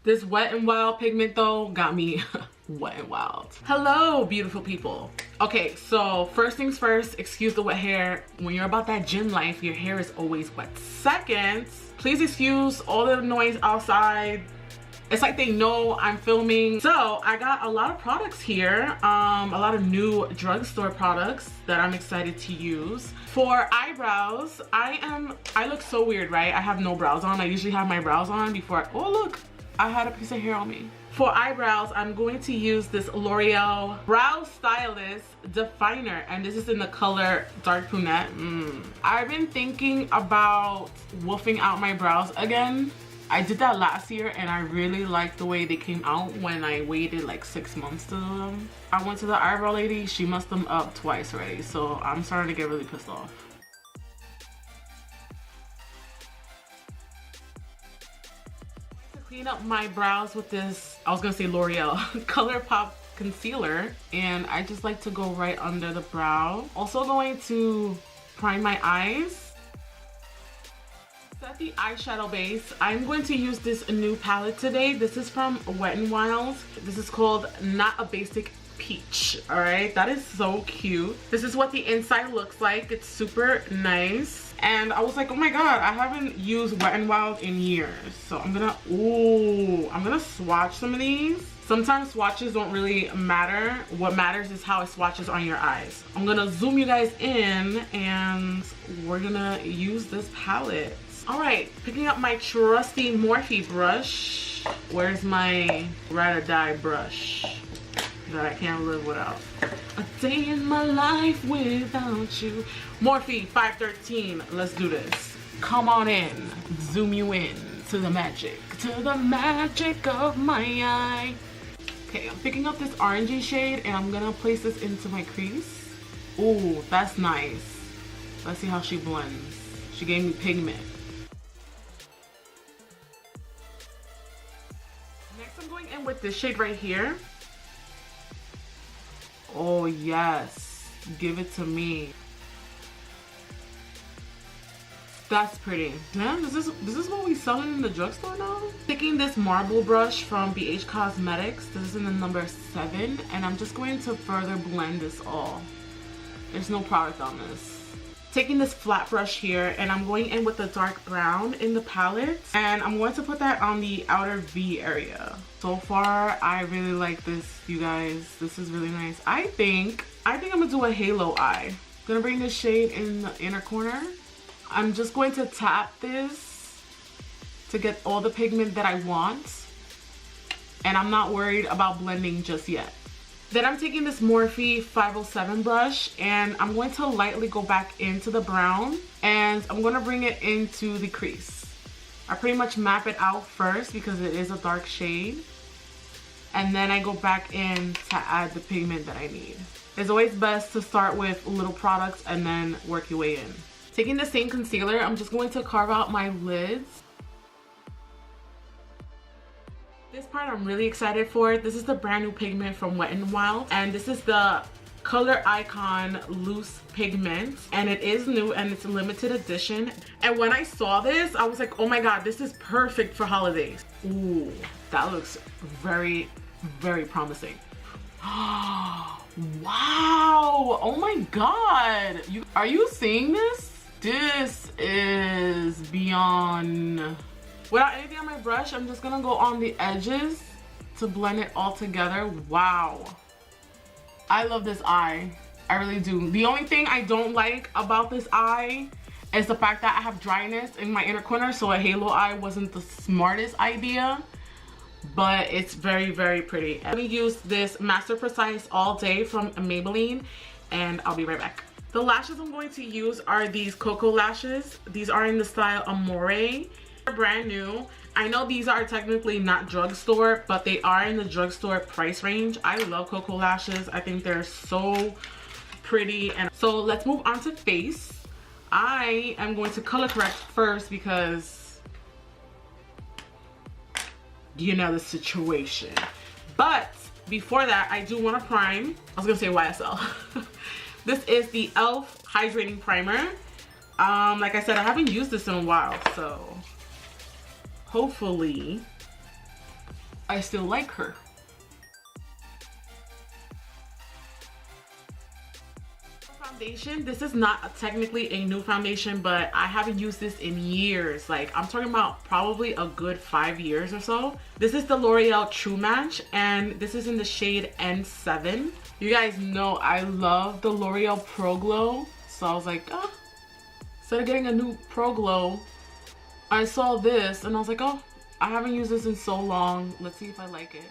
This Wet n Wild pigment though got me wet and wild. Hello, beautiful people. Okay, so first things first, excuse the wet hair. When you're about that gym life, your hair is always wet. Second, please excuse all the noise outside. It's like they know I'm filming. So I got a lot of products here, a lot of new drugstore products that I'm excited to use. For eyebrows, I look so weird, right? I have no brows on. I usually have my brows on before oh look, I had a piece of hair on me. For eyebrows, I'm going to use this Loreal Brow Stylist Definer, and this is in the color Dark Brunette. I've been thinking about wolfing out my brows again. I did that last year and I really liked the way they came out when I waited like 6 months to do them. I went to the eyebrow lady, she messed them up twice already, so I'm starting to get really pissed off. To clean up my brows with this, I was gonna say L'Oreal Color Pop Concealer, and I just like to go right under the brow. Also going to prime my eyes. Set the eyeshadow base. I'm going to use this new palette today. This is from Wet n Wild. This is called Not a Basic Peach. All right, that is so cute. This is what the inside looks like. It's super nice. And I was like, oh my god, I haven't used Wet n Wild in years. So I'm gonna swatch some of these. Sometimes swatches don't really matter. What matters is how it swatches on your eyes. I'm gonna zoom you guys in and we're gonna use this palette. All right, picking up my trusty Morphe brush. Where's my ride or die brush that I can't live without? A day in my life without you. Morphe 513, let's do this. Come on in, zoom you in to the magic of my eye. Okay, I'm picking up this orangey shade and I'm gonna place this into my crease. Ooh, that's nice. Let's see how she blends. She gave me pigment. Next, I'm going in with this shade right here. Oh yes, give it to me. That's pretty. Damn, this is what we selling in the drugstore now? Taking this marble brush from BH Cosmetics. This is in the number 7, and I'm just going to further blend this all. There's no product on this. Taking this flat brush here, and I'm going in with the dark brown in the palette, and I'm going to put that on the outer V area. So far, I really like this, you guys. This is really nice. I think I'm gonna do a halo eye. I'm gonna bring this shade in the inner corner. I'm just going to tap this to get all the pigment that I want, and I'm not worried about blending just yet. Then I'm taking this Morphe 507 brush and I'm going to lightly go back into the brown and I'm going to bring it into the crease. I pretty much map it out first because it is a dark shade, and then I go back in to add the pigment that I need. It's always best to start with little products and then work your way in. Taking the same concealer, I'm just going to carve out my lids. This part I'm really excited for. This is the brand new pigment from Wet n Wild, and this is the Color Icon Loose Pigment, and it is new and it's a limited edition. And when I saw this, I was like, oh my god, this is perfect for holidays. Ooh, that looks very, very promising. Wow, oh my god, are you seeing this? This is beyond. Without anything on my brush, I'm just gonna go on the edges to blend it all together. Wow. I love this eye. I really do. The only thing I don't like about this eye is the fact that I have dryness in my inner corner, so a halo eye wasn't the smartest idea, but it's very, very pretty. I'm gonna use this Master Precise All Day from Maybelline, and I'll be right back. The lashes I'm going to use are these KoKo lashes. These are in the style Amore. Brand new. I know these are technically not drugstore, but they are in the drugstore price range. I love KoKo lashes. I think they're so pretty. And so let's move on to face. I am going to color correct first because you know the situation. But before that, I do want to prime. I was gonna say YSL. This is the e.l.f. Hydrating Primer. Like I said, I haven't used this in a while, so hopefully I still like her. Foundation, this is not technically a new foundation, but I haven't used this in years. Like, I'm talking about probably a good 5 years or so. This is the L'Oreal True Match, and this is in the shade N7. You guys know I love the L'Oreal Pro Glow, so I was like, oh, instead of getting a new Pro Glow, I saw this and I was like, oh, I haven't used this in so long. Let's see if I like it.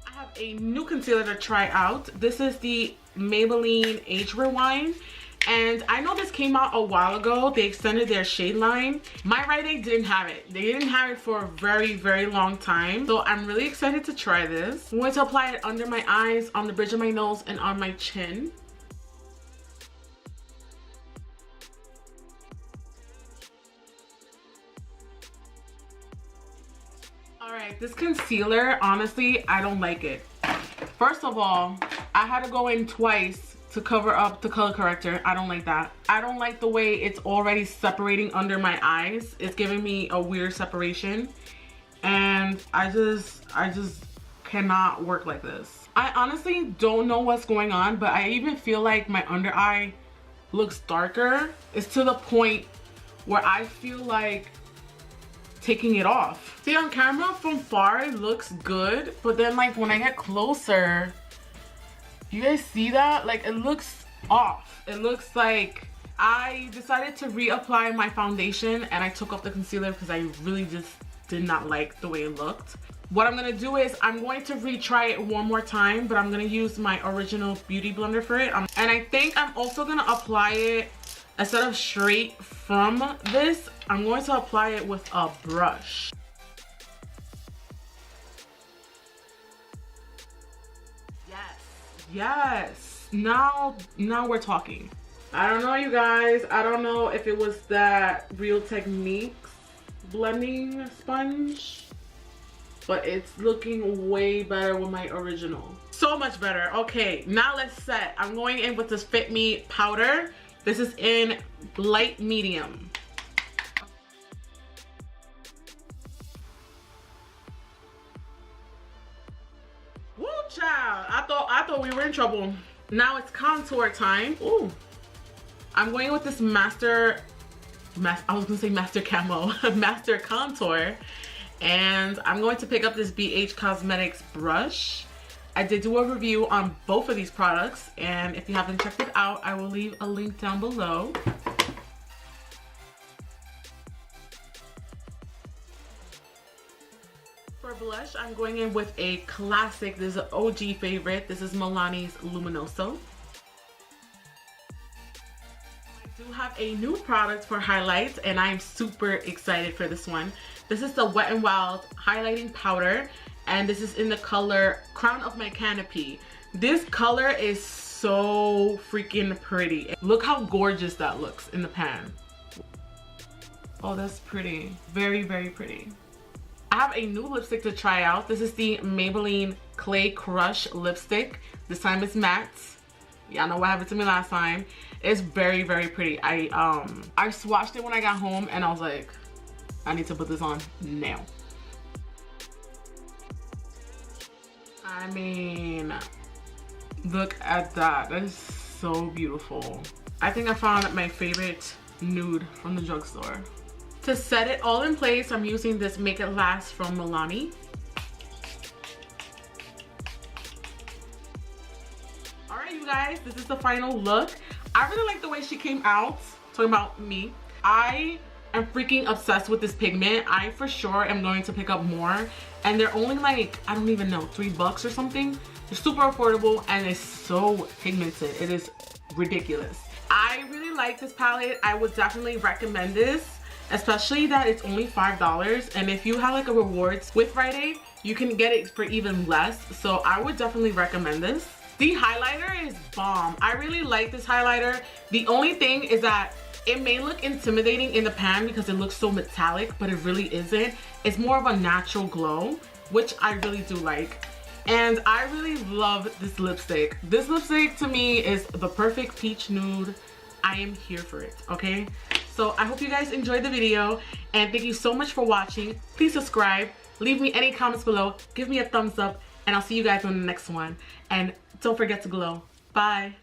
I have a new concealer to try out. This is the Maybelline Age Rewind. And I know this came out a while ago. They extended their shade line. My Rite Aid didn't have it. They didn't have it for a very, very long time. So I'm really excited to try this. I'm going to apply it under my eyes, on the bridge of my nose, and on my chin. Alright, this concealer, honestly, I don't like it. First of all, I had to go in twice to cover up the color corrector. I don't like that. I don't like the way it's already separating under my eyes. It's giving me a weird separation. And I just cannot work like this. I honestly don't know what's going on, but I even feel like my under eye looks darker. It's to the point where I feel like taking it off. See, on camera from far it looks good, but then like when I get closer, you guys see that? Like, it looks off. It looks like I decided to reapply my foundation and I took off the concealer because I really just did not like the way it looked. What I'm gonna do is I'm going to retry it one more time, but I'm gonna use my original beauty blender for it. And I think I'm also gonna apply it, instead of straight from this, I'm going to apply it with a brush. Yes, now we're talking. I don't know, you guys. I don't know if it was that Real Techniques blending sponge, but it's looking way better with my original. So much better. Okay, now let's set. I'm going in with this Fit Me powder. This is in light medium. Woo, child. I thought we were in trouble. Now it's contour time. Ooh. I'm going with this Master Camo, Master Contour. And I'm going to pick up this BH Cosmetics brush. I did do a review on both of these products, and if you haven't checked it out, I will leave a link down below. For blush, I'm going in with a classic. This is an OG favorite. This is Milani's Luminoso. I do have a new product for highlights, and I am super excited for this one. This is the Wet n Wild highlighting powder, and this is in the color Crown of My Canopy. This color is so freaking pretty. Look how gorgeous that looks in the pan. Oh, that's pretty. Very, very pretty. I have a new lipstick to try out. This is the Maybelline Clay Crush lipstick. This time it's matte. Y'all know what happened to me last time. It's very, very pretty. I swatched it when I got home and I was like, I need to put this on now. I mean, look at that. That is so beautiful. I think I found my favorite nude from the drugstore. To set it all in place, I'm using this Make It Last from Milani. Alright, you guys, this is the final look. I really like the way she came out. Talking about me. I am freaking obsessed with this pigment. I for sure am going to pick up more. And they're only like, I don't even know, $3 or something. They're super affordable and it's so pigmented. It is ridiculous. I really like this palette. I would definitely recommend this, especially that it's only $5. And if you have like a rewards with Rite Aid, you can get it for even less. So I would definitely recommend this. The highlighter is bomb. I really like this highlighter. The only thing is that it may look intimidating in the pan because it looks so metallic, but it really isn't. It's more of a natural glow, which I really do like. And I really love this lipstick. This lipstick to me is the perfect peach nude. I am here for it, okay? So I hope you guys enjoyed the video, and thank you so much for watching. Please subscribe, leave me any comments below, give me a thumbs up, and I'll see you guys on the next one. And don't forget to glow. Bye.